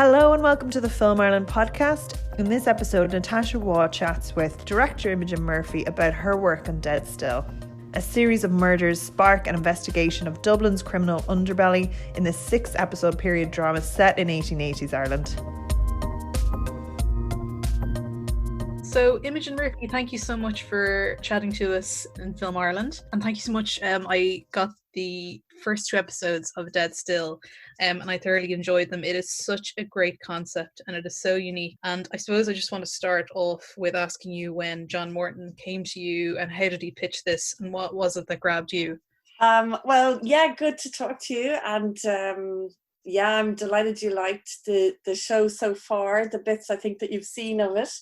Hello and welcome to the Film Ireland podcast. In this episode, Natasha Waugh chats with director Imogen Murphy about her work on Dead Still. A series of murders spark an investigation of Dublin's criminal underbelly in this 6-episode period drama set in 1880s Ireland. So, Imogen Murphy, thank you so much for chatting to us in Film Ireland. And thank you so much. I got the first 2 episodes of Dead Still and I thoroughly enjoyed them. It is such a great concept and it is so unique. And I suppose I just want to start off with asking you when John Morton came to you and how did he pitch this and what was it that grabbed you? Good to talk to you. And I'm delighted you liked the show so far, the bits I think that you've seen of it.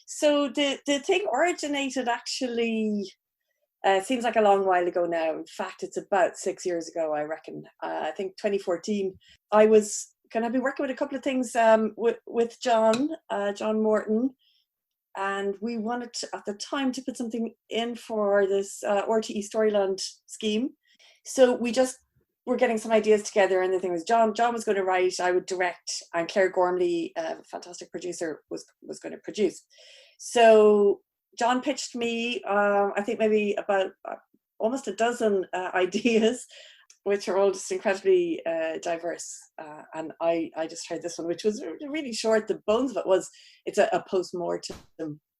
So the thing originated actually, seems like a long while ago now. In fact, it's about 6 years ago, I reckon. I think 2014. I was going to be working with a couple of things with John Morton. And we wanted to, at the time, to put something in for this RTE Storyland scheme. So we just were getting some ideas together, and the thing was John was going to write, I would direct, and Claire Gormley, a fantastic producer, was going to produce. So John pitched me, I think maybe about almost a dozen ideas, which are all just incredibly diverse. And I just tried this one, which was really short. The bones of it was, it's a postmortem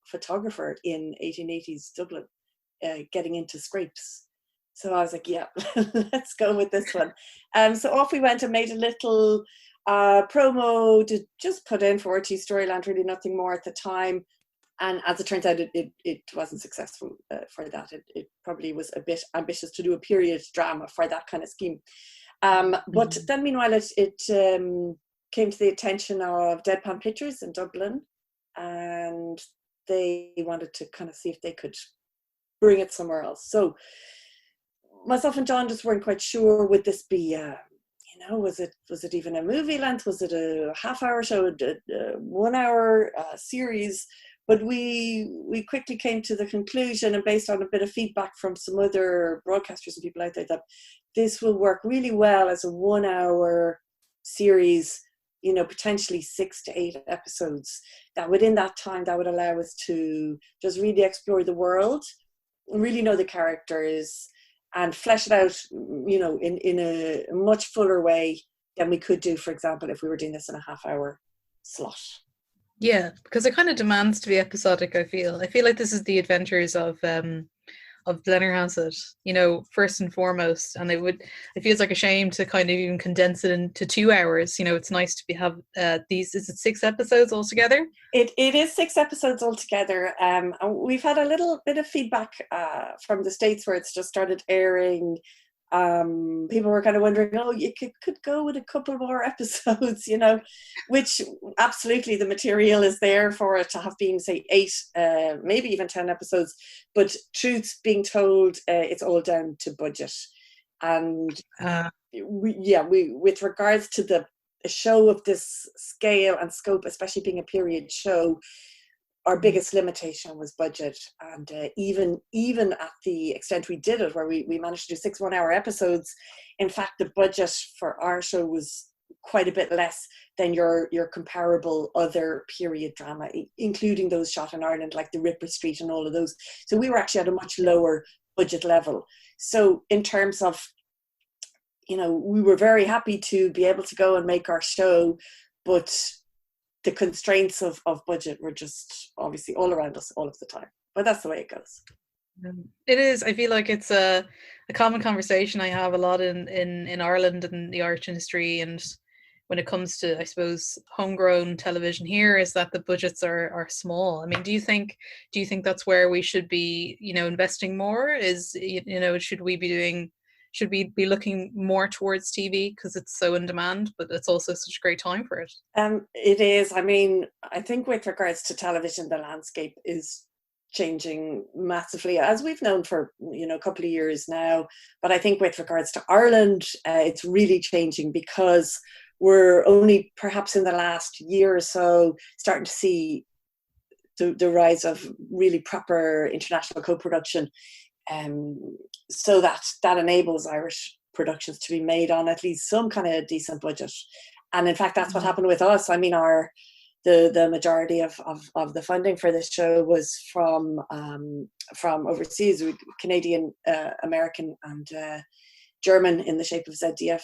photographer in 1880s Dublin getting into scrapes. So I was like, yeah, let's go with this one. So off we went and made a little promo to just put in for RTE Storyland, really nothing more at the time. And as it turns out, it wasn't successful for that. It probably was a bit ambitious to do a period drama for that kind of scheme. But then meanwhile, it came to the attention of Deadpan Pictures in Dublin. And they wanted to kind of see if they could bring it somewhere else. So myself and John just weren't quite sure, would this be, was it even a movie length? Was it a half-hour show, a 1-hour series? But we quickly came to the conclusion, and based on a bit of feedback from some other broadcasters and people out there, that this will work really well as a 1-hour series, potentially 6 to 8 episodes. That within that time, that would allow us to just really explore the world, really know the characters, and flesh it out, in a much fuller way than we could do, for example, if we were doing this in a half-hour slot. Yeah, because it kind of demands to be episodic, I feel. I feel like this is the adventures of Blennerhasset, first and foremost. And it feels like a shame to kind of even condense it into 2 hours. It's nice to have these, is it 6 episodes altogether? It is 6 episodes altogether. And we've had a little bit of feedback from the States where it's just started airing. People were kind of wondering, you could go with a couple more episodes, which absolutely the material is there for it to have been, say, 8, maybe even 10 episodes. But truth being told, it's all down to budget. And we with regards to the show of this scale and scope, especially being a period show, our biggest limitation was budget. And even at the extent we did it, where we managed to do 6 1-hour episodes, in fact, the budget for our show was quite a bit less than your comparable other period drama, including those shot in Ireland, like the Ripper Street and all of those. So we were actually at a much lower budget level. So in terms of, we were very happy to be able to go and make our show, but the constraints of budget were just obviously all around us all of the time. But that's the way it goes. It is. I feel like it's a common conversation I have a lot in Ireland and the art industry, and when it comes to, I suppose, homegrown television here, is that the budgets are small. I mean, do you think that's where we should be, investing more? Is, should we be looking more towards TV because it's so in demand, but it's also such a great time for it? It is. I mean, I think with regards to television, the landscape is changing massively, as we've known for a couple of years now. But I think with regards to Ireland, it's really changing because we're only perhaps in the last year or so starting to see the rise of really proper international co-production. So that enables Irish productions to be made on at least some kind of decent budget. And in fact, that's what happened with us. I mean, the majority of the funding for this show was from overseas, Canadian, American, and German, in the shape of ZDF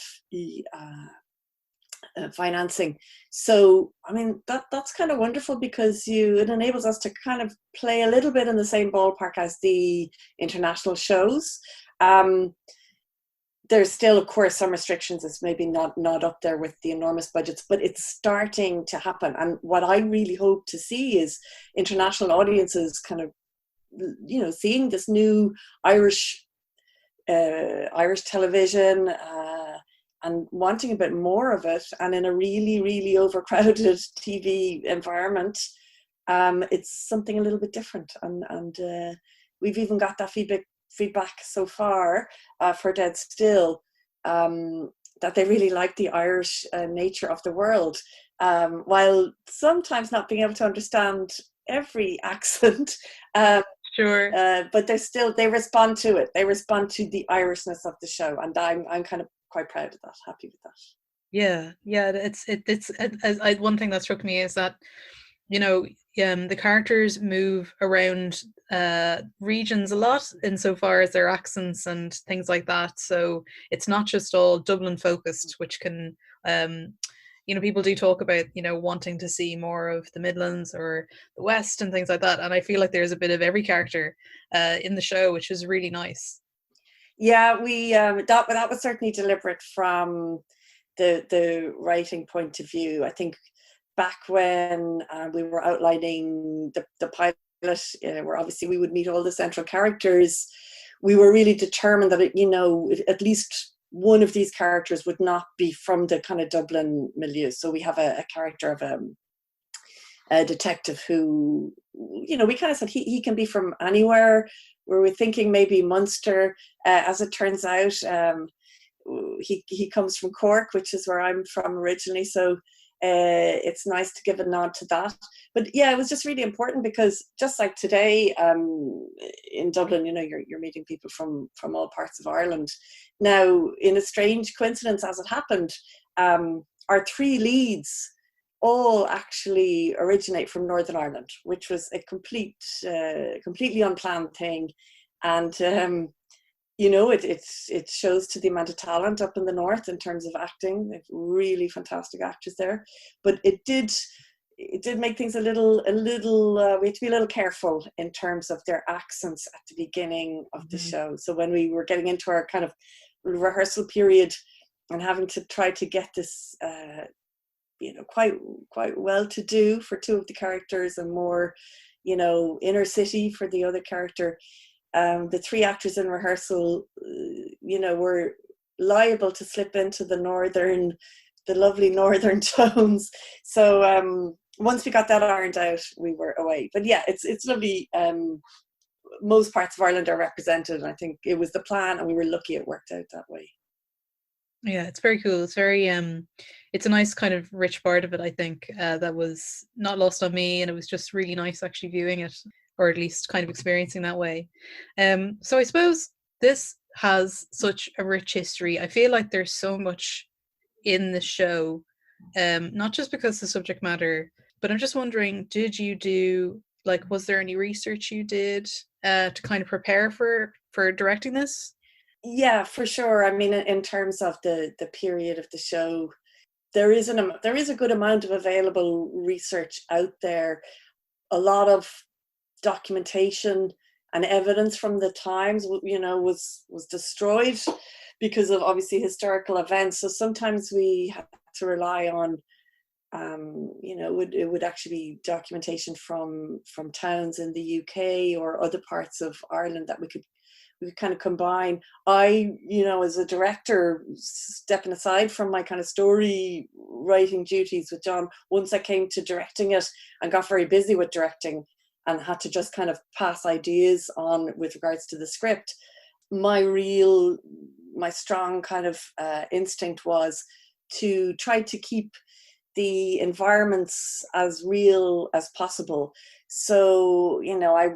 financing. So I mean, that's kind of wonderful, because it enables us to kind of play a little bit in the same ballpark as the international shows. There's still, of course, some restrictions. It's maybe not up there with the enormous budgets, but it's starting to happen. And what I really hope to see is international audiences kind of, seeing this new Irish television and wanting a bit more of it. And in a really, really overcrowded TV environment, it's something a little bit different. And we've even got that feedback so far for Dead Still, that they really like the Irish nature of the world, while sometimes not being able to understand every accent. Sure. But they respond to it. They respond to the Irishness of the show, and I'm kind of quite proud of that, happy with that. Yeah. It's one thing that struck me is that, the characters move around regions a lot insofar as their accents and things like that. So it's not just all Dublin focused, which can, people do talk about, wanting to see more of the Midlands or the West and things like that. And I feel like there's a bit of every character in the show, which is really nice. Yeah, we that was certainly deliberate from the writing point of view. I think back when we were outlining the pilot, where obviously we would meet all the central characters, we were really determined that at least one of these characters would not be from the kind of Dublin milieu. So we have a character of a detective who, we kind of said he can be from anywhere. We were thinking maybe Munster. As it turns out, he comes from Cork, which is where I'm from originally. So it's nice to give a nod to that. But yeah, it was just really important, because just like today in Dublin, you're meeting people from all parts of Ireland. Now, in a strange coincidence, as it happened, our three leads all actually originate from Northern Ireland, which was a completely unplanned thing. And it shows to the amount of talent up in the north in terms of acting. They've really fantastic actors there, but it did make things a little we had to be a little careful in terms of their accents at the beginning of the show. So when we were getting into our kind of rehearsal period and having to try to get this quite well to do for two of the characters, and more inner city for the other character, the three actors in rehearsal were liable to slip into the lovely northern tones. So once we got that ironed out, we were away. But yeah, it's lovely. Most parts of Ireland are represented, and I think it was the plan, and we were lucky it worked out that way. Yeah, it's very cool. It's very it's a nice kind of rich part of it, I think, that was not lost on me, and it was just really nice actually viewing it, or at least kind of experiencing that way. So I suppose this has such a rich history. I feel like there's so much in the show, not just because the subject matter, but I'm just wondering, did you do, was there any research you did to kind of prepare for directing this? Yeah, for sure. I mean, in terms of the period of the show, there is a good amount of available research out there. A lot of documentation and evidence from the times, was destroyed because of obviously historical events. So sometimes we had to rely on, it would actually be documentation from towns in the UK or other parts of Ireland that we could kind of combine. I, as a director, stepping aside from my kind of story writing duties with John, once I came to directing it and got very busy with directing and had to just kind of pass ideas on with regards to the script, my strong kind of instinct was to try to keep the environments as real as possible. So, I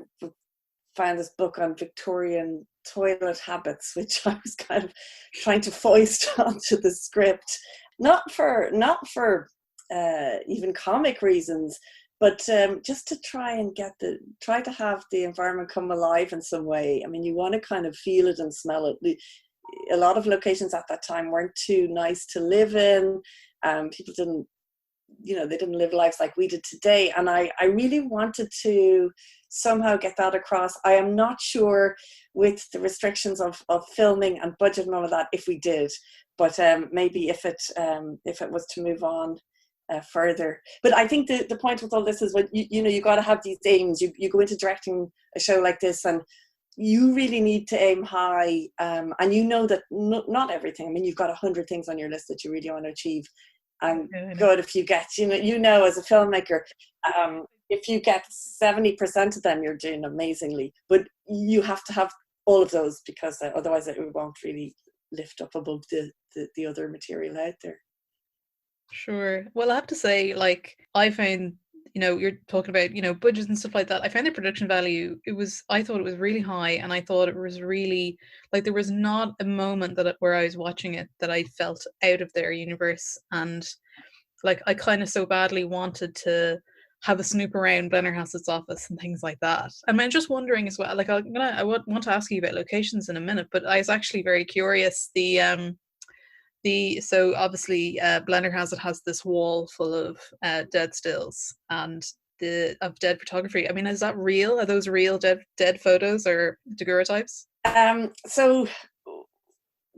found this book on Victorian toilet habits, which I was kind of trying to foist onto the script. not for even comic reasons, but just to try to have the environment come alive in some way. I mean, you want to kind of feel it and smell it. A lot of locations at that time weren't too nice to live in. People didn't, they didn't live lives like we did today. And I really wanted to somehow get that across. I am not sure with the restrictions of filming and budget and all of that, if we did, but maybe if it was to move on further. But I think the point with all this is when you got to have these aims. You go into directing a show like this, and you really need to aim high, and that not everything. I mean, you've got 100 things on your list that you really want to achieve, and good if you get as a filmmaker, if you get 70% of them, you're doing amazingly. But you have to have all of those, because otherwise it won't really lift up above the other material out there. Sure. Well, I have to say, I found, you're talking about, budgets and stuff like that. I found the production value, I thought it was really high, and I thought it was really, there was not a moment where I was watching it that I felt out of their universe. And I kind of so badly wanted to have a snoop around Blennerhasset's office and things like that. And I'm just wondering as well, I want to ask you about locations in a minute, but I was actually very curious. So obviously Blennerhasset has this wall full of dead stills and of dead photography. I mean, is that real? Are those real dead photos or daguerreotypes? So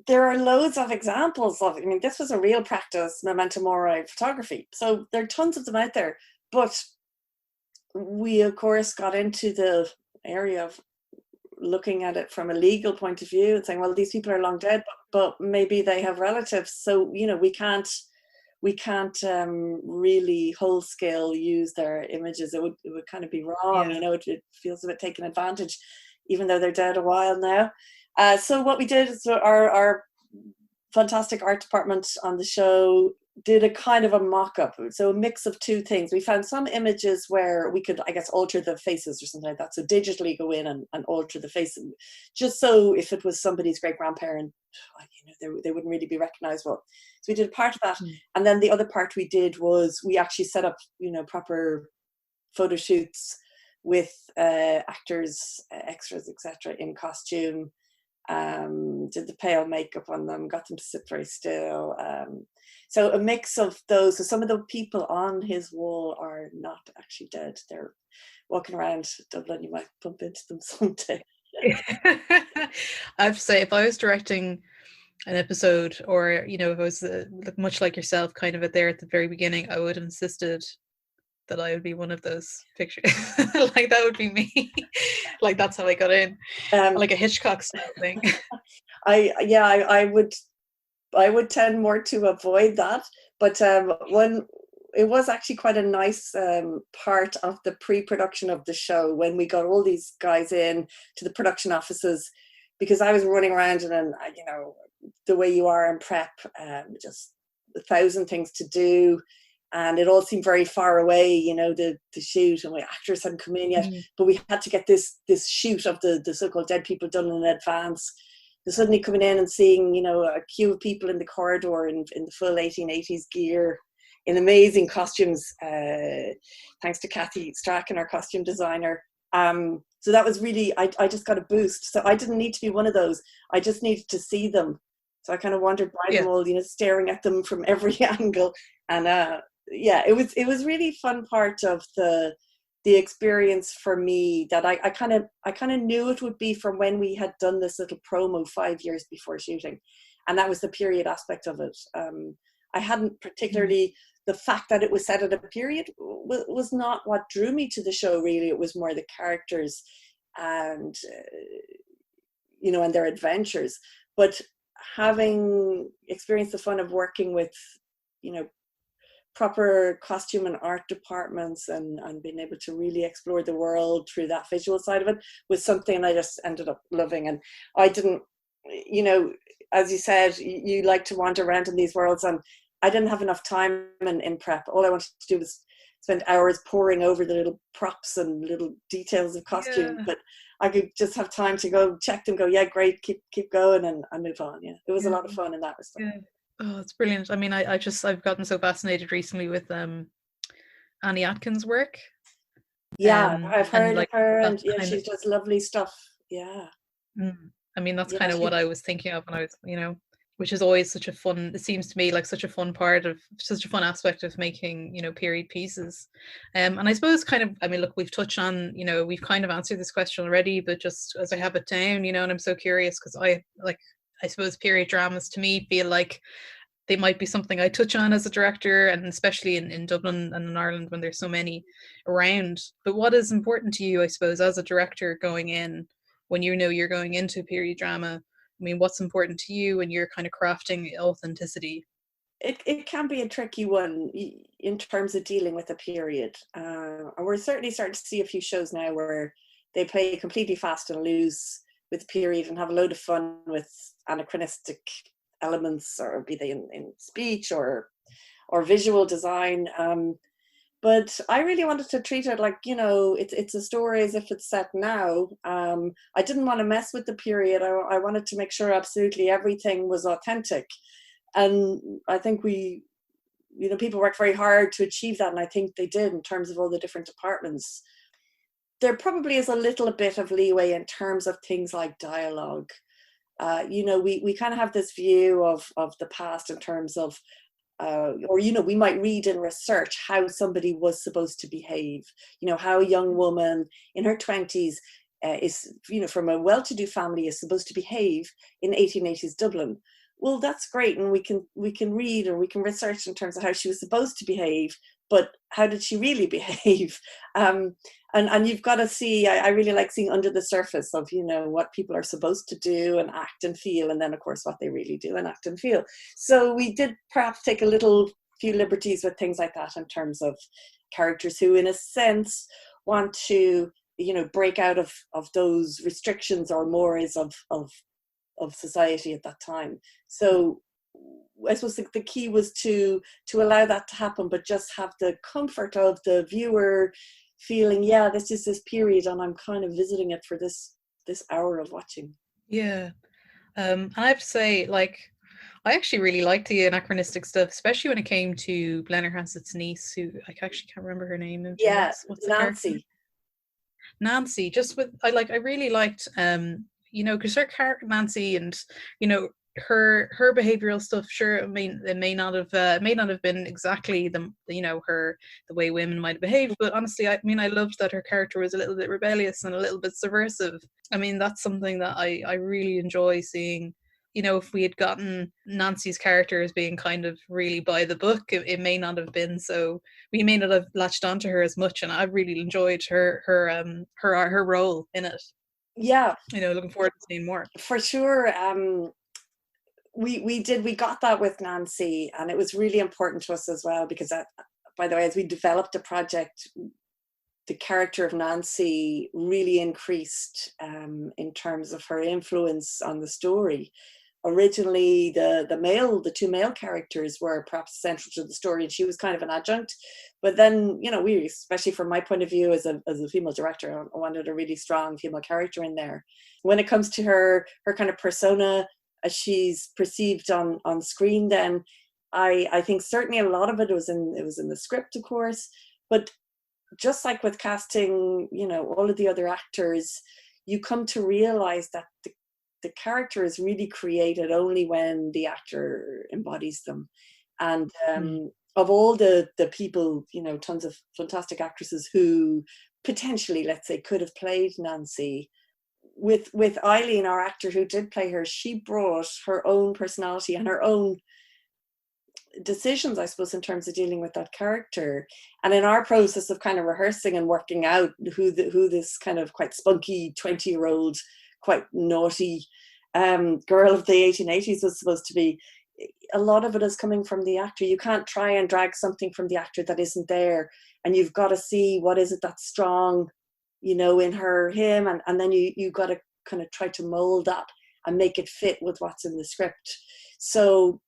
there are loads of examples of it. I mean, this was a real practice, memento mori photography. So there are tons of them out there. But we, of course, got into the area of looking at it from a legal point of view and saying, well, these people are long dead, but maybe they have relatives. So, we can't really whole scale use their images. It would kind of be wrong. Yeah. It feels a bit taken advantage, even though they're dead a while now. So what we did is our fantastic art department on the show did a kind of a mock-up, so a mix of two things. We found some images where we could, I guess, alter the faces or something like that. So digitally go in and alter the face, just so if it was somebody's great-grandparent, they wouldn't really be recognizable. So we did part of that. And then the other part we did was we actually set up, proper photo shoots with actors, extras, etc., in costume. Did the pale makeup on them, got them to sit very still. So a mix of those. So some of the people on his wall are not actually dead. They're walking around Dublin. You might bump into them someday. I have to say, if I was directing an episode, or if I was much like yourself, kind of there at the very beginning, I would have insisted that I would be one of those pictures. That would be me. That's how I got in. Like a Hitchcock style thing. I would tend more to avoid that, but when it was actually quite a nice part of the pre-production of the show, when we got all these guys in to the production offices, because I was running around and the way you are in prep, just 1,000 things to do. And it all seemed very far away, the shoot, and actors hadn't come in yet. But we had to get this shoot of the so-called dead people done in advance. So suddenly coming in and seeing, a queue of people in the corridor in the full 1880s gear, in amazing costumes, thanks to Kathy Strachan, our costume designer. So that was really, I just got a boost. So I didn't need to be one of those. I just needed to see them. So I kind of wandered by them all, staring at them from every angle. And it was really fun part of the experience for me, that I kind of knew it would be from when we had done this little promo 5 years before shooting, and that was the period aspect of it. I hadn't particularly, the fact that it was set at a period was not what drew me to the show, really. It was more the characters and and their adventures. But having experienced the fun of working with proper costume and art departments and being able to really explore the world through that visual side of it was something I just ended up loving. And I didn't, as you said, you like to wander around in these worlds, and I didn't have enough time in prep. All I wanted to do was spend hours poring over the little props and little details of costume, but I could just have time to go check them, go, yeah, great, keep going, and move on. Yeah, it was a lot of fun in that respect. Oh, it's brilliant. I mean, I've gotten so fascinated recently with Annie Atkins' work. Yeah, I've And heard of like her, that and yeah, kind she of, does lovely stuff. Yeah, I mean, that's yeah, kind of what I was thinking of when I was, which is always such a fun, it seems to me like such a fun part of, such a fun aspect of making, period pieces. And I suppose kind of, I mean, look, we've touched on, we've kind of answered this question already, but just as I have it down, and I'm so curious because I suppose period dramas to me feel like they might be something I touch on as a director, and especially in Dublin and in Ireland when there's so many around. But what is important to you, I suppose, as a director going in, when you know you're going into period drama? I mean, what's important to you when you're kind of crafting authenticity? it can be a tricky one in terms of dealing with a period. And we're certainly starting to see a few shows now where they play completely fast and loose with period and have a load of fun with anachronistic elements, or be they in speech or visual design. But I really wanted to treat it like, it's a story as if it's set now. I didn't want to mess with the period. I wanted to make sure absolutely everything was authentic. And I think people worked very hard to achieve that. And I think they did in terms of all the different departments. There probably is a little bit of leeway in terms of things like dialogue. We kind of have this view of the past in terms of, we might read in research how somebody was supposed to behave. How a young woman in her 20s is, from a well-to-do family, is supposed to behave in 1880s Dublin. Well, that's great, and we can read or we can research in terms of how she was supposed to behave, but how did she really behave? And you've got to see. I really like seeing under the surface of what people are supposed to do and act and feel, and then of course what they really do and act and feel. So we did perhaps take a few liberties with things like that in terms of characters who, in a sense, want to break out of those restrictions or mores of society at that time. So I suppose the key was to allow that to happen, but just have the comfort of the viewer feeling, yeah, this is this period and I'm kind of visiting it for this hour of watching. Yeah. And I have to say, I actually really liked the anachronistic stuff, especially when it came to Blennerhasset's niece, who I actually can't remember her name. Yeah, what's the Nancy. character? Nancy. I really liked because her character Nancy, and her behavioral stuff. Sure, it may not have been exactly the way women might behave, but honestly, I loved that her character was a little bit rebellious and a little bit subversive. I mean, that's something that I really enjoy seeing. If we had gotten Nancy's character as being kind of really by the book, it may not have been so. We may not have latched onto her as much, and I really enjoyed her role in it. Yeah, looking forward to seeing more. for sure. We got that with Nancy, and it was really important to us as well because by the way, as we developed the project, the character of Nancy really increased in terms of her influence on the story. Originally, the two male characters were perhaps central to the story, and she was kind of an adjunct. But then, we, especially from my point of view as a female director, I wanted a really strong female character in there. When it comes to her kind of persona, as she's perceived on screen, then I think certainly a lot of it was in the script, of course, but just like with casting, all of the other actors, you come to realize that the character is really created only when the actor embodies them. And of all the people, tons of fantastic actresses who potentially, let's say, could have played Nancy, with Eileen, our actor who did play her, she brought her own personality and her own decisions, I suppose, in terms of dealing with that character. And in our process of kind of rehearsing and working out who this kind of quite spunky 20-year-old, quite naughty girl of the 1880s was supposed to be, a lot of it is coming from the actor. You can't try and drag something from the actor that isn't there, and you've got to see what is it that's strong, in him, and then you got to kind of try to mold that and make it fit with what's in the script. So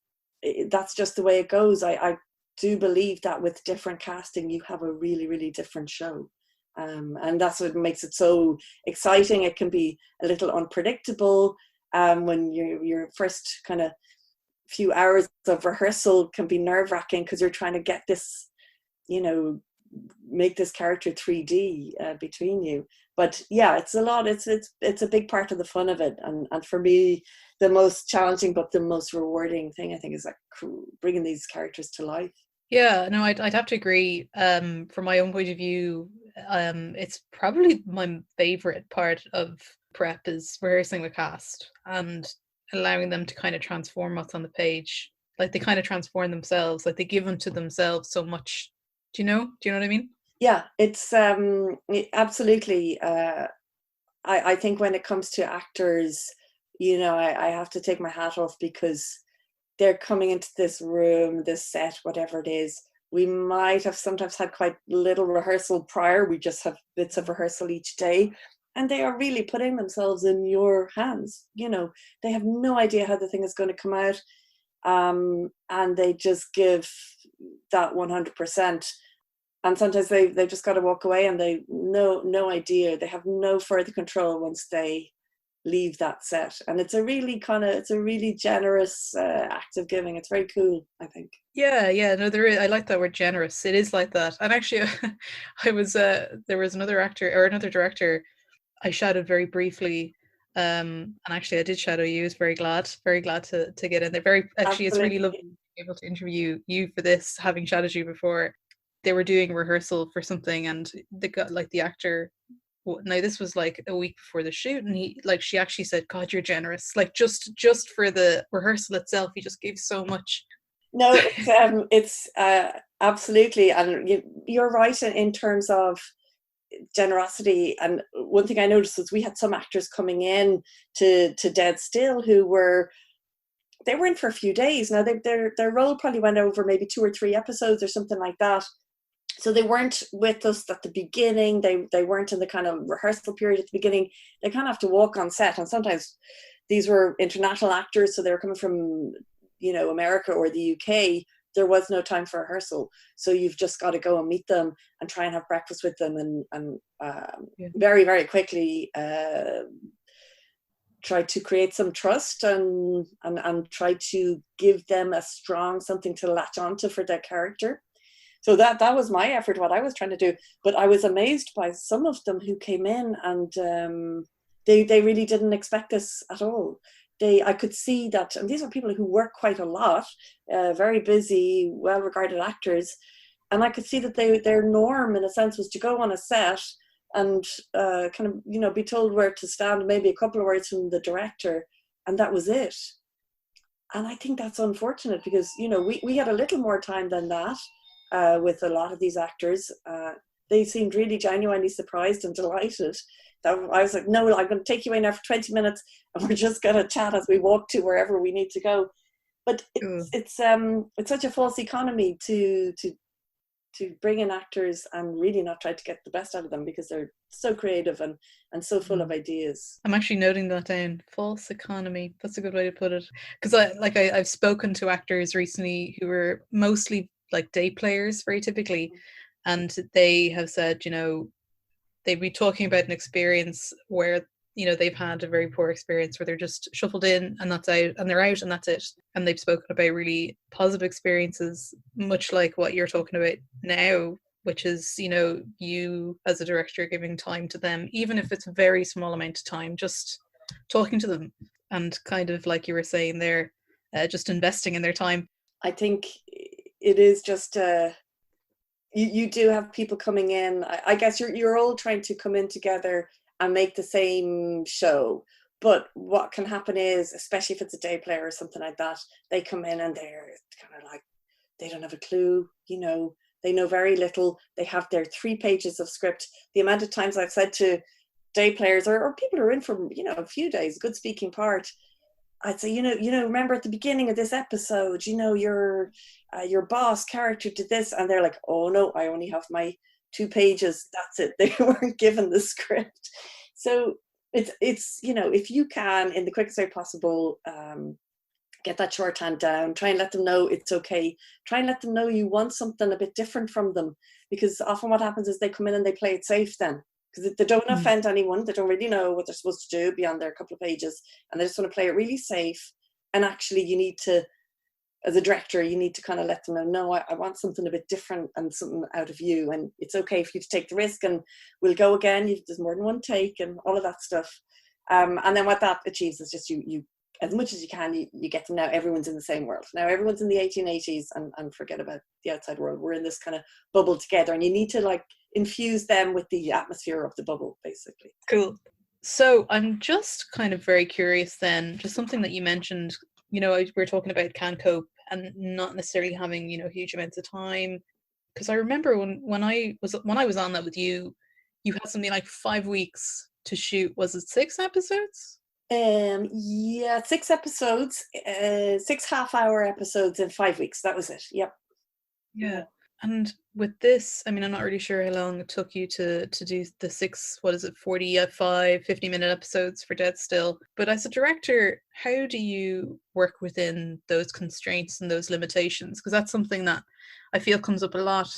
that's just the way it goes. I do believe that with different casting, you have a really, really different show. And that's what makes it so exciting. It can be a little unpredictable when you're first kind of few hours of rehearsal can be nerve-wracking because you're trying to get this, make this character 3D between you. But yeah, it's a lot. It's a big part of the fun of it. And for me, the most challenging but the most rewarding thing, I think, is like bringing these characters to life. Yeah, no, I'd have to agree. From my own point of view, it's probably my favorite part of prep is rehearsing the cast and allowing them to kind of transform what's on the page. Like they kind of transform themselves, like they give unto themselves so much. Do you know what I mean? Yeah, it's absolutely. I think when it comes to actors, I have to take my hat off because they're coming into this room, this set, whatever it is. We might have sometimes had quite little rehearsal prior. We just have bits of rehearsal each day. And they are really putting themselves in your hands. They have no idea how the thing is going to come out. And they just give that 100%. And sometimes they've just got to walk away and they no idea. They have no further control once they leave that set. And it's a really generous act of giving. It's very cool, I think. Yeah, no, there is. I like that word, generous. It is like that. And actually, there was another actor or another director I shadowed very briefly. And actually, I did shadow you. I was very glad to get in there. Actually, it's really lovely to be able to interview you for this, having shadowed you before. They were doing rehearsal for something, and they got like the actor. Now this was like a week before the shoot, and she actually said, "God, you're generous." Like just for the rehearsal itself, he just gave so much. No, it's absolutely, and you're right in terms of generosity. And one thing I noticed was we had some actors coming in to Dead Still who were in for a few days. Now their role probably went over maybe 2 or 3 episodes or something like that. So they weren't with us at the beginning. They weren't in the kind of rehearsal period at the beginning. They kind of have to walk on set. And sometimes these were international actors, so they were coming from, America or the UK. There was no time for rehearsal. So you've just got to go and meet them and try and have breakfast with them and very, very quickly try to create some trust and try to give them a strong something to latch onto for their character. So that was my effort, what I was trying to do. But I was amazed by some of them who came in and they really didn't expect this at all. I could see that, and these are people who work quite a lot, very busy, well-regarded actors, and I could see that their norm, in a sense, was to go on a set and kind of, be told where to stand, maybe a couple of words from the director, and that was it. And I think that's unfortunate because, we had a little more time than that. With a lot of these actors, they seemed really genuinely surprised and delighted. That I was like, no, I'm going to take you in now for 20 minutes and we're just going to chat as we walk to wherever we need to go. But it's such a false economy to bring in actors and really not try to get the best out of them because they're so creative and so full of ideas. I'm actually noting that down. False economy. That's a good way to put it. Because I've spoken to actors recently who were mostly like day players, very typically, and they have said, they'd be talking about an experience where they've had a very poor experience where they're just shuffled in and that's out and they're out and that's it. And they've spoken about really positive experiences, much like what you're talking about now, which is you as a director giving time to them, even if it's a very small amount of time, just talking to them and kind of like you were saying there, just investing in their time. I think it is just you do have people coming in. I guess you're all trying to come in together and make the same show. But what can happen is, especially if it's a day player or something like that, they come in and they're kind of like, they don't have a clue, they know very little. They have their 3 pages of script. The amount of times I've said to day players or people who are in for, a few days, good speaking part, I'd say, remember at the beginning of this episode, your boss character did this, and they're like, oh no, I only have my 2 pages. That's it. They weren't given the script. So it's if you can, in the quickest way possible, get that shorthand down. Try and let them know it's okay. Try and let them know you want something a bit different from them, because often what happens is they come in and they play it safe then. Because they don't offend anyone, they don't really know what they're supposed to do beyond their couple of pages, and they just want to play it really safe. And actually, you need to as a director, you need to kind of let them know, no, I want something a bit different and something out of you. And it's okay for you to take the risk, and we'll go again. There's more than one take and all of that stuff. And then what that achieves is just you as much as you can, you get them now. Everyone's in the same world. Now everyone's in the 1880s and forget about the outside world. We're in this kind of bubble together, and you need to like infuse them with the atmosphere of the bubble, basically. Cool. So I'm just kind of very curious then, just something that you mentioned, we're talking about can cope and not necessarily having, huge amounts of time. Because I remember when I was on that with you, you had something like 5 weeks to shoot. Was it 6 episodes? Yeah, 6 episodes, 6 half-hour episodes in 5 weeks. That was it. Yep. Yeah. And with this, I mean, I'm not really sure how long it took you to do the 6, 45, 50-minute episodes for Dead Still. But as a director, how do you work within those constraints and those limitations? Because that's something that I feel comes up a lot,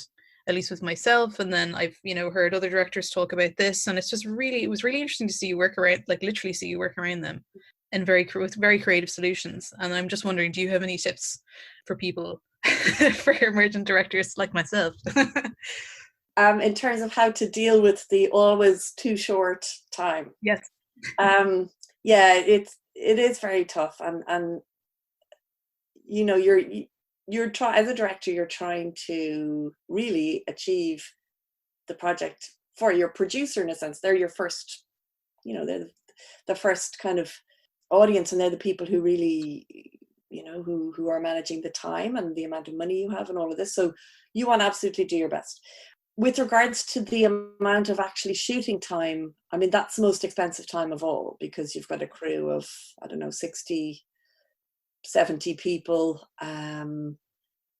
at least with myself. And then I've, heard other directors talk about this. And it was really interesting to see you work around, like literally see you work around them and with very creative solutions. And I'm just wondering, do you have any tips for people for emergent directors like myself? In terms of how to deal with the always too short time. Yes. Yeah, it is very tough, and you're as a director, you're trying to really achieve the project for your producer. In a sense, they're your first, they're the first kind of audience, and they're the people who really, who are managing the time and the amount of money you have and all of this. So you want to absolutely do your best. With regards to the amount of actually shooting time, I mean, that's the most expensive time of all, because you've got a crew of, 60, 70 people, and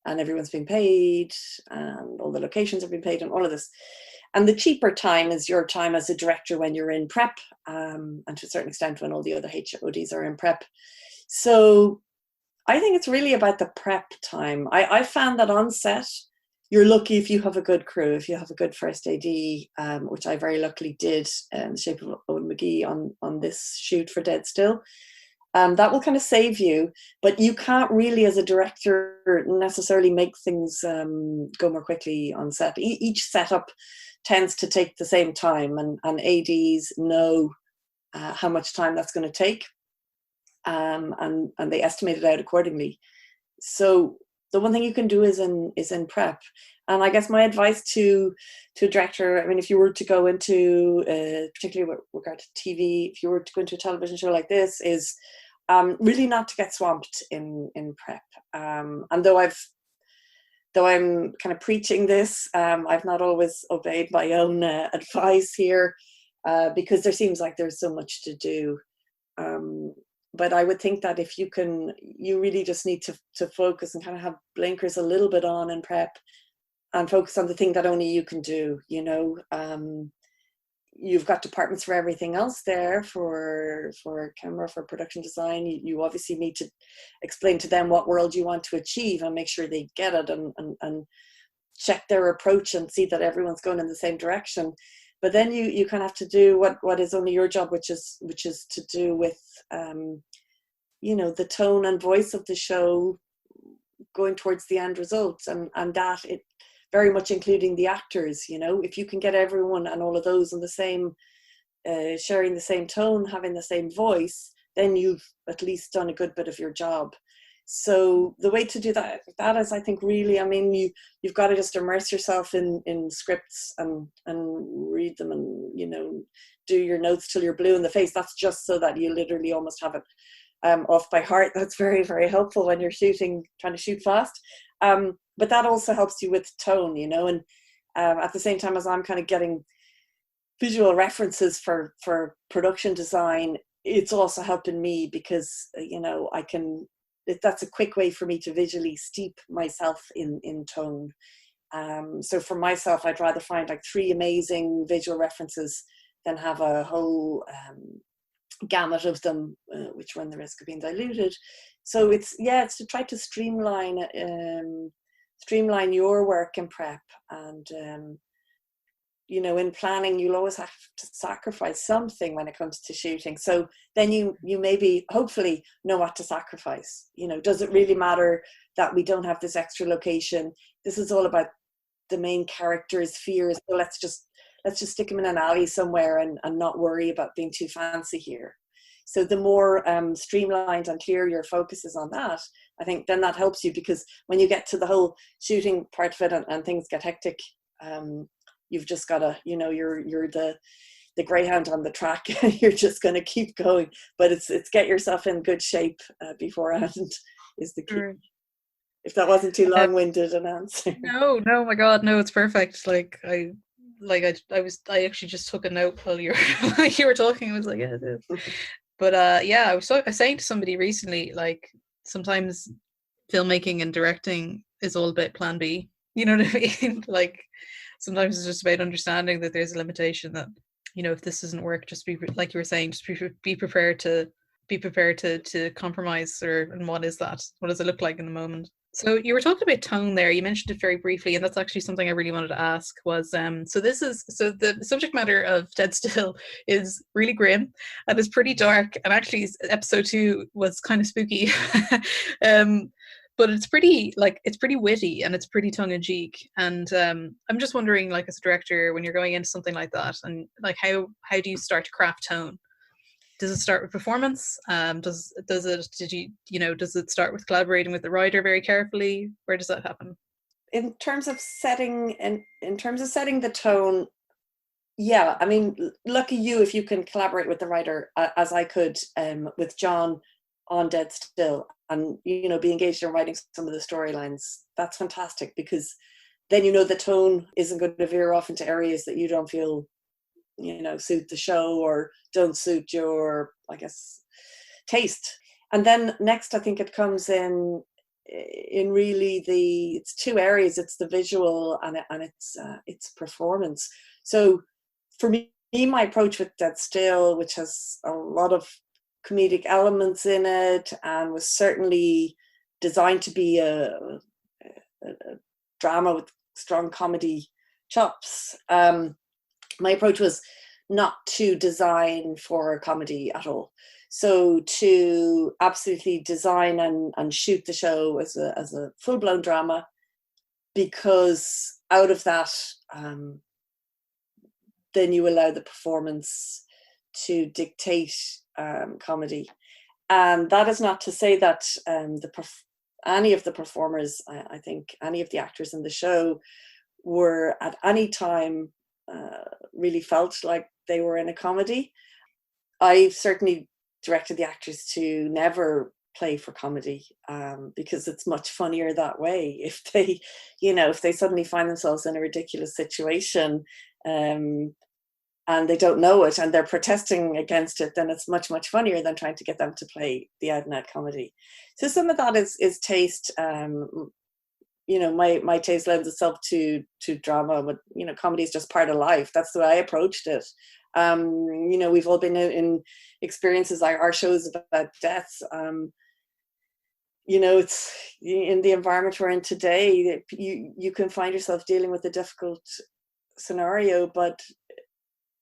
everyone's being paid, and all the locations are being paid, and all of this. And the cheaper time is your time as a director when you're in prep, and to a certain extent when all the other HODs are in prep. So I think it's really about the prep time. I found that on set, you're lucky if you have a good crew, if you have a good first AD, which I very luckily did in the shape of Owen McGee on this shoot for Dead Still. That will kind of save you, but you can't really, as a director, necessarily make things go more quickly on set. Each setup tends to take the same time, and ADs know how much time that's going to take. And they estimate it out accordingly. So the one thing you can do is in prep. And I guess my advice to a director, I mean, if you were to go into, particularly with regard to TV, if you were to go into a television show like this, is really not to get swamped in prep. And though I'm kind of preaching this, I've not always obeyed my own advice here, because there seems like there's so much to do. But I would think that if you really just need to focus and kind of have blinkers a little bit on in prep and focus on the thing that only you can do, You've got departments for everything else there, for camera, for production design. You obviously need to explain to them what world you want to achieve and make sure they get it, and check their approach and see that everyone's going in the same direction. But then you kind of have to do what is only your job, which is to do with, the tone and voice of the show going towards the end results, and that it very much including the actors. If you can get everyone and all of those on the same, sharing the same tone, having the same voice, then you've at least done a good bit of your job. So the way to do that is, I think, really, I mean, you've got to just immerse yourself in scripts and read them, and do your notes till you're blue in the face. That's just so that you literally almost have it off by heart. That's very, very helpful when you're trying to shoot fast. But that also helps you with tone, and at the same time as I'm kind of getting visual references for production design, it's also helping me because that's a quick way for me to visually steep myself in tone. So for myself, I'd rather find like 3 amazing visual references than have a whole gamut of them, which run the risk of being diluted. So it's to try to streamline your work in prep, and in planning, you'll always have to sacrifice something when it comes to shooting. So then you maybe, hopefully, know what to sacrifice. Does it really matter that we don't have this extra location? This is all about the main character's fears. So let's just stick him in an alley somewhere and not worry about being too fancy here. So the more streamlined and clear your focus is on that, I think then that helps you, because when you get to the whole shooting part of it and things get hectic, you've just got to, you're the greyhound on the track. You're just going to keep going. But it's get yourself in good shape beforehand is the key. Sure. If that wasn't too long-winded an answer. No, my God, no, it's perfect. I actually just took a note while you were talking. I was like, yeah, it is. But I was saying to somebody recently, like, sometimes filmmaking and directing is all about plan B. You know what I mean? Like, sometimes it's just about understanding that there's a limitation, that, if this doesn't work, just be, like you were saying, just be prepared to compromise, and what is that? What does it look like in the moment? So you were talking about tone there. You mentioned it very briefly, and that's actually something I really wanted to ask was, so the subject matter of Dead Still is really grim and it's pretty dark, and actually episode 2 was kind of spooky. But it's pretty witty and it's pretty tongue-in-cheek. And I'm just wondering, like, as a director, when you're going into something like that, and like how do you start to craft tone? Does it start with performance? Does it start with collaborating with the writer very carefully? Where does that happen? In terms of setting the tone, yeah, I mean, lucky you if you can collaborate with the writer, as I could with John on Dead Still, and be engaged in writing some of the storylines. That's fantastic, because then the tone isn't going to veer off into areas that you don't feel suit the show or don't suit your, I guess, taste. And then next, I think it comes in really it's 2 areas. It's the visual and it's performance. So for me, my approach with Dead Still, which has a lot of comedic elements in it and was certainly designed to be a drama with strong comedy chops, my approach was not to design for comedy at all. So to absolutely design and shoot the show as a full-blown drama, because out of that, then you allow the performance to dictate comedy. And that is not to say that any of the performers, I think any of the actors in the show, were at any time really felt like they were in a comedy. I certainly directed the actors to never play for comedy, because it's much funnier that way. If they suddenly find themselves in a ridiculous situation and they don't know it and they're protesting against it, then it's much, much funnier than trying to get them to play the out and out comedy. So some of that is taste. My taste lends itself to drama, but comedy is just part of life. That's the way I approached it. We've all been in experiences like our shows about deaths. It's in the environment we're in today, you can find yourself dealing with a difficult scenario, but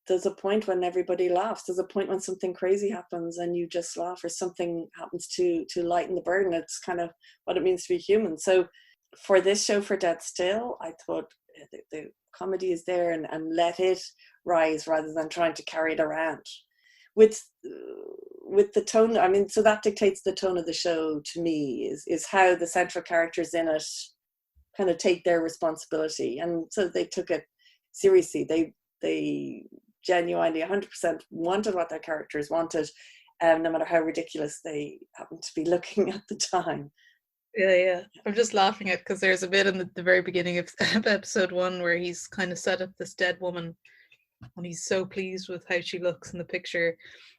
there's a point when everybody laughs. There's a point when something crazy happens and you just laugh, or something happens to lighten the burden. It's kind of what it means to be human. So for this show, for Dead Still, I thought the comedy is there, and let it rise rather than trying to carry it around. With the tone, I mean, so that dictates the tone of the show to me, is how the central characters in it kind of take their responsibility. And so they took it seriously. They genuinely 100% wanted what their characters wanted, no matter how ridiculous they happened to be looking at the time. Yeah. I'm just laughing at, because there's a bit in the very beginning of episode 1 where he's kind of set up this dead woman and he's so pleased with how she looks in the picture,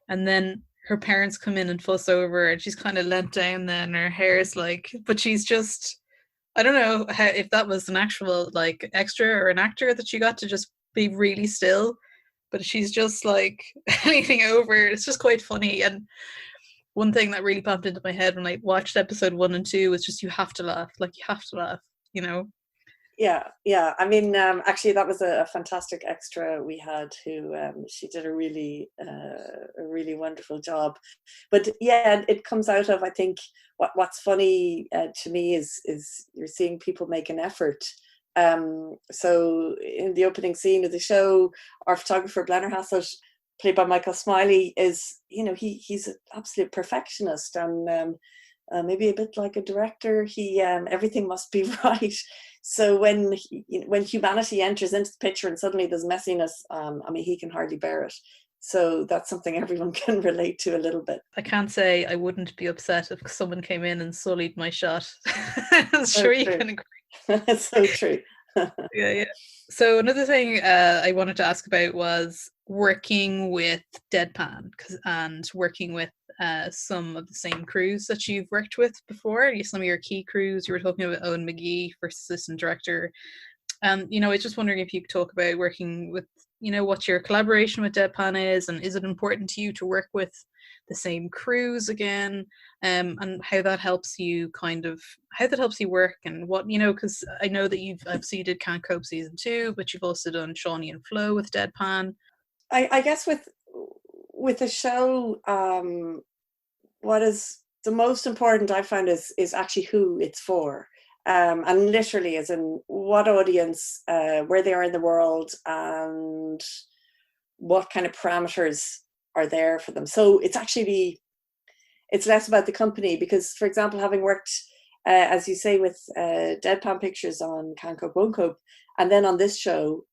and then her parents come in and fuss over her and she's kind of let down then, her hair's like, but she's just, I don't know if that was an actual like extra or an actor that she got to just be really still, but she's just like leaning over. It's just quite funny. And one thing that really popped into my head when I watched episode 1 and 2 was just, you have to laugh, Yeah. I mean, actually, that was a fantastic extra we had who she did a really wonderful job. But yeah, it comes out of, I think, what's funny to me is you're seeing people make an effort. So in the opening scene of the show, our photographer Blennerhasset, played by Michael Smiley, is, he's an absolute perfectionist, and maybe a bit like a director. He everything must be right. So when humanity enters into the picture and suddenly there's messiness, I mean, he can hardly bear it. So that's something everyone can relate to a little bit. I can't say I wouldn't be upset if someone came in and sullied my shot. I'm sure you can agree. That's so true. Yeah. So another thing I wanted to ask about was working with deadpan and working with some of the same crews that you've worked with before. Some of your key crews. You were talking about Owen McGee, first assistant director. I was just wondering if you could talk about working with, what your collaboration with deadpan is, and is it important to you to work with the same crews again, and how that helps you work, and what, because I know that obviously you did Can't Cope season 2, but you've also done Shawnee and Flo with deadpan. I guess with a show, what is the most important I find is actually who it's for, and literally as in what audience, where they are in the world, and what kind of parameters are there for them. So it's less about the company, because, for example, having worked, as you say, with Deadpan Pictures on Can't Cope, Won't Cope, and then on this show,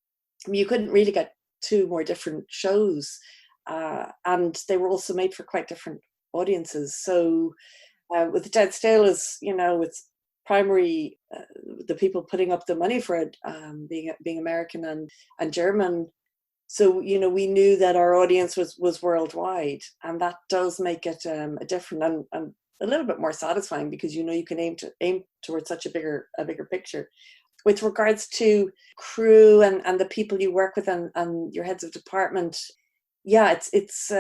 you couldn't really get two more different shows, and they were also made for quite different audiences. So with Dead Still, is it's primary, the people putting up the money for it, being American and German. So we knew that our audience was worldwide, and that does make it a different and a little bit more satisfying, because you can aim towards such a bigger picture. With regards to crew and the people you work with and your heads of department, yeah, it's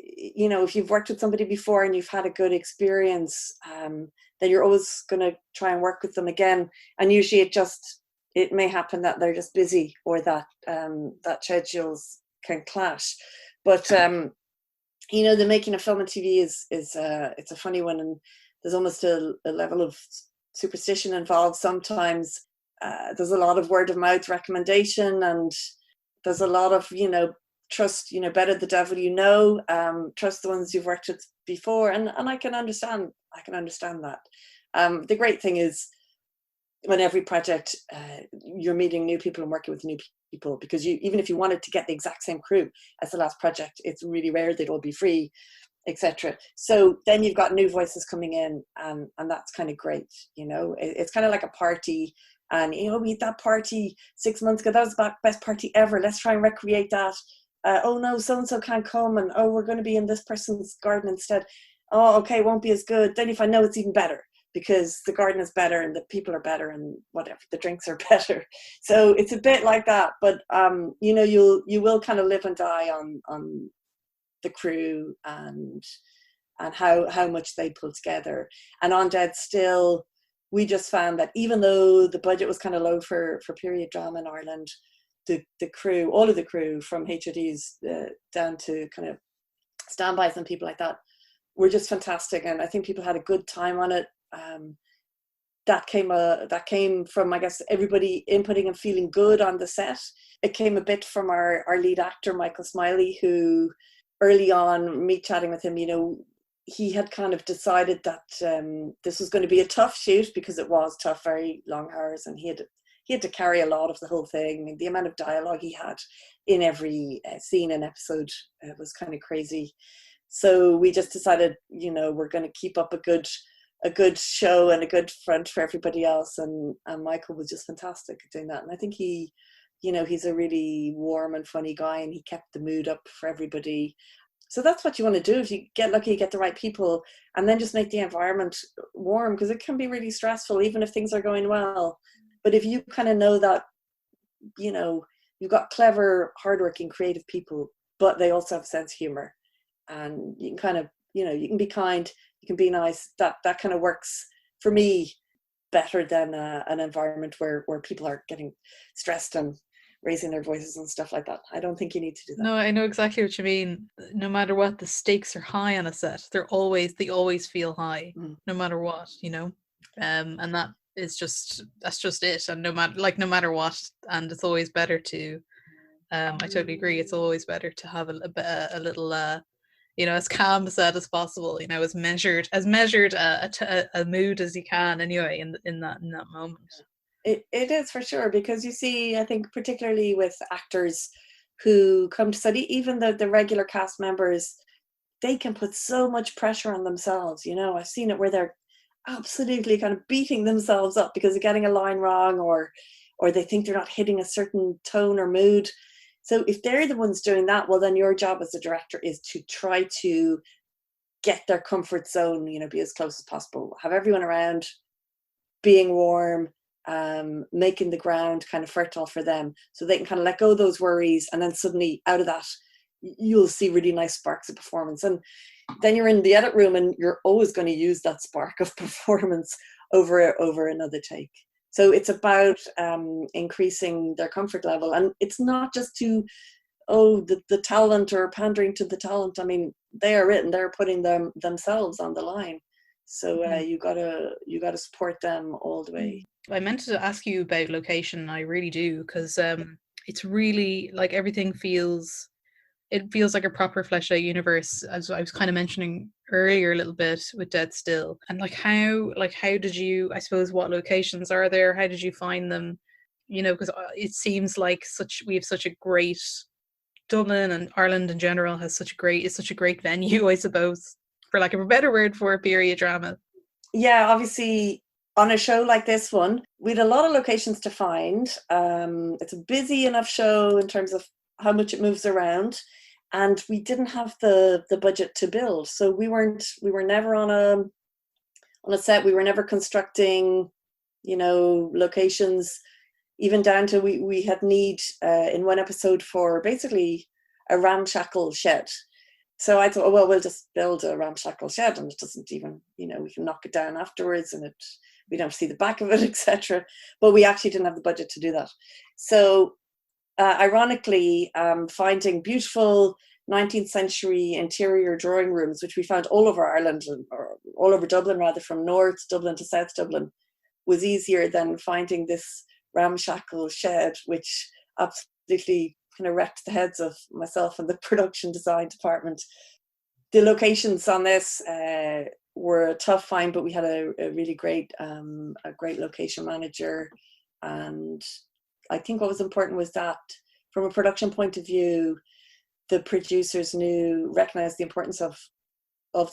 if you've worked with somebody before and you've had a good experience, then you're always going to try and work with them again. And usually it may happen that they're just busy, or that schedules can clash. But the making of film and TV is it's a funny one, and there's almost a level of superstition involved sometimes. There's a lot of word of mouth recommendation, and there's a lot of trust, better the devil trust the ones you've worked with before, and I can understand that. The great thing is, when every project, you're meeting new people and working with new people, because even if you wanted to get the exact same crew as the last project, it's really rare they'd all be free, etc. So then you've got new voices coming in, and that's kind of great. It's kind of like a party, and we had that party 6 months ago, that was the best party ever, let's try and recreate that. Oh no, so and so can't come, and we're going to be in this person's garden instead. Oh, okay, it won't be as good. Then if I know, it's even better, because the garden is better and the people are better and whatever, the drinks are better. So it's a bit like that, but you will kind of live and die on the crew and how much they pull together. And on Dead Still, we just found that even though the budget was kind of low for period drama in Ireland, the crew, all of the crew, from HODs down to kind of standbys and people like that, were just fantastic, and I think people had a good time on it. That came from, I guess, everybody inputting and feeling good on the set. It came a bit from our lead actor, Michael Smiley, who early on, me chatting with him, he had kind of decided that this was going to be a tough shoot, because it was tough, very long hours, and he had to carry a lot of the whole thing. I mean, the amount of dialogue he had in every scene and episode was kind of crazy. So we just decided, we're going to keep up a good show and a good front for everybody else. And Michael was just fantastic at doing that. And I think he's a really warm and funny guy, and he kept the mood up for everybody. So that's what you want to do. If you get lucky, you get the right people, and then just make the environment warm, because it can be really stressful, even if things are going well. But if you kind of know that, you've got clever, hardworking, creative people, but they also have a sense of humor, and you can kind of, you can be kind, you can be nice, that kind of works for me. better than an environment where people are getting stressed and raising their voices and stuff like that. I don't think you need to do that. No, I know exactly what you mean. No matter what, the stakes are high on a set. They always feel high, no matter what, you know. And that's just it. And no matter what, and it's always better to. I totally agree. It's always better to have a little, you know, as calm a set as possible. You know, as measured a mood as you can. Anyway, in that moment. It is for sure, because you see, I think particularly with actors who come to study, even though the regular cast members, they can put so much pressure on themselves. You know, I've seen it where they're absolutely kind of beating themselves up because they're getting a line wrong, or they think they're not hitting a certain tone or mood. So if they're the ones doing that, well, then your job as a director is to try to get their comfort zone, you know, be as close as possible, have everyone around being warm, making the ground kind of fertile for them, so they can kind of let go of those worries, and then suddenly out of that you'll see really nice sparks of performance. And then you're in the edit room and you're always going to use that spark of performance over another take. So it's about increasing their comfort level, and it's not just to the talent or pandering to the talent. I mean, they are written, they're putting themselves on the line. So you gotta support them all the way. I meant to ask you about location. I really do, because it's really like everything feels like a proper fleshed out universe, as I was kind of mentioning earlier a little bit with Dead Still. And how did you, I suppose, what locations are there? How did you find them? You know, because it seems like we have such a great Dublin, and Ireland in general is such a great venue, I suppose, for lack of a better word, for a period drama. Yeah, obviously on a show like this one, we had a lot of locations to find. It's a busy enough show in terms of how much it moves around, and we didn't have the budget to build. So we were never on a set. We were never constructing, you know, locations, even down to we had need in one episode for basically a ramshackle shed. So I thought, oh, well, we'll just build a ramshackle shed, and it doesn't even, you know, we can knock it down afterwards, and we don't see the back of it, etc. But we actually didn't have the budget to do that. So ironically, finding beautiful 19th century interior drawing rooms, which we found all over Ireland, or all over Dublin rather, from North Dublin to South Dublin, was easier than finding this ramshackle shed, which absolutely kind of wrecked the heads of myself and the production design department. The locations on this were a tough find, but we had a really great location manager. And I think what was important was that from a production point of view, the producers recognized the importance of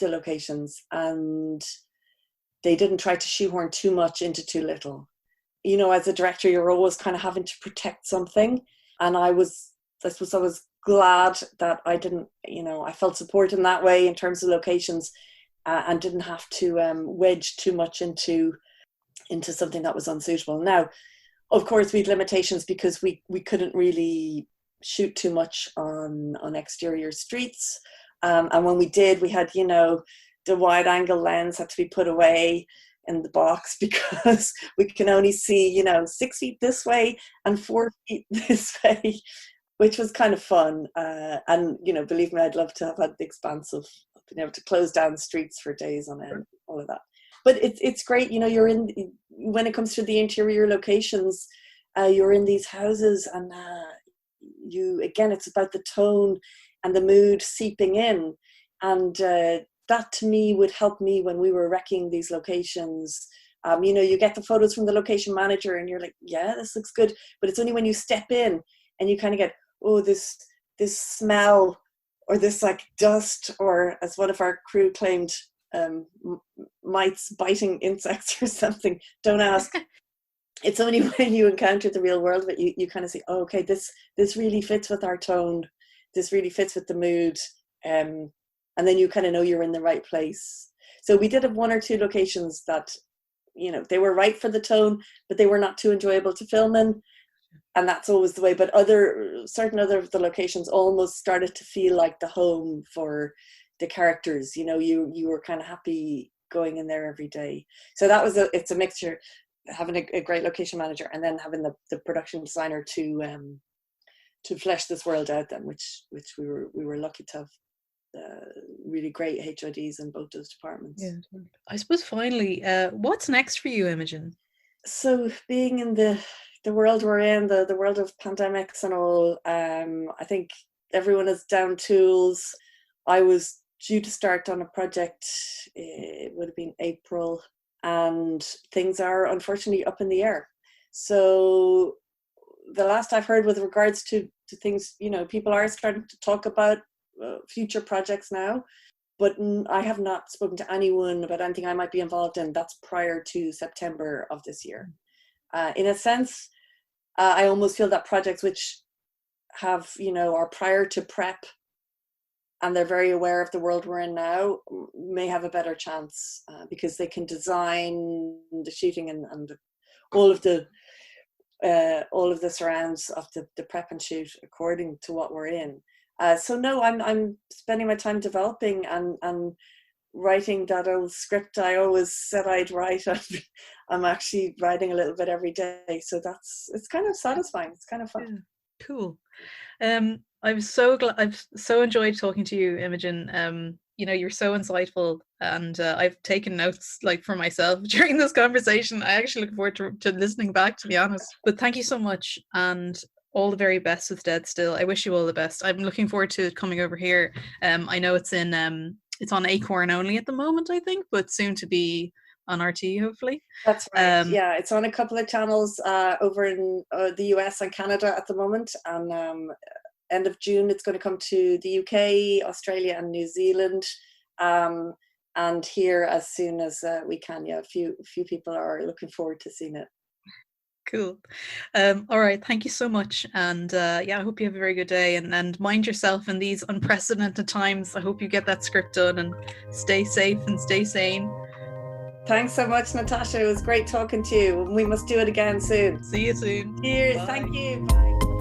the locations, and they didn't try to shoehorn too much into too little. You know, as a director, you're always kind of having to protect something. And I was glad that I didn't, you know, I felt support in that way in terms of locations, and didn't have to wedge too much into something that was unsuitable. Now, of course, we had limitations because we couldn't really shoot too much on exterior streets. And when we did, we had, you know, the wide angle lens had to be put away in the box because we can only see, you know, 6 feet this way and 4 feet this way, which was kind of fun. And, you know, believe me, I'd love to have had the expanse of being able to close down the streets for days on end, all of that. But it's great, you know, when it comes to the interior locations, you're in these houses, and again, it's about the tone and the mood seeping in. And that to me would help me when we were wrecking these locations. You know, you get the photos from the location manager and you're like, yeah, this looks good. But it's only when you step in and you kind of get, oh, this smell, or this like dust, or as one of our crew claimed, mites biting insects or something. Don't ask. It's only when you encounter the real world that you kind of say, oh, okay, this really fits with our tone. This really fits with the mood. And then you kind of know you're in the right place. So we did have one or two locations that, you know, they were right for the tone, but they were not too enjoyable to film in. And that's always the way. But certain other of the locations almost started to feel like the home for the characters. You know, you were kind of happy going in there every day. So it's a mixture. having a great location manager, and then having the production designer to flesh this world out, then which we were lucky to have really great HODs in both those departments. Yeah. I suppose finally, what's next for you, Imogen? So being in the world we're in, the world of pandemics and all, I think everyone is down tools. I was due to start on a project, it would have been April, and things are unfortunately up in the air. So the last I've heard with regards to things, people are starting to talk about future projects now, but I have not spoken to anyone about anything I might be involved in that's prior to September of this year. In a sense, I almost feel that projects which have, are prior to prep and they're very aware of the world we're in now may have a better chance because they can design the shooting and all of the surrounds of the prep and shoot according to what we're in. So no, I'm spending my time developing and writing that old script I always said I'd write. I'm actually writing a little bit every day, so it's kind of satisfying. It's kind of fun. Yeah, cool. I'm so glad. I've so enjoyed talking to you, Imogen. You're so insightful, and I've taken notes for myself during this conversation. I actually look forward to listening back, to be honest. But thank you so much, and all the very best with Dead Still. I wish you all the best. I'm looking forward to coming over here. I know it's on Acorn only at the moment, I think, but soon to be on RT, hopefully. That's right. Yeah, it's on a couple of channels over in the US and Canada at the moment, and end of June it's going to come to the UK, Australia and New Zealand, and here as soon as we can. Yeah, a few people are looking forward to seeing it. Cool. All right, thank you so much, and I hope you have a very good day, and mind yourself in these unprecedented times. I hope you get that script done and stay safe and stay sane. Thanks so much, Natasha. It was great talking to you. We must do it again soon. See you soon. Cheers. Bye. Thank you. Bye.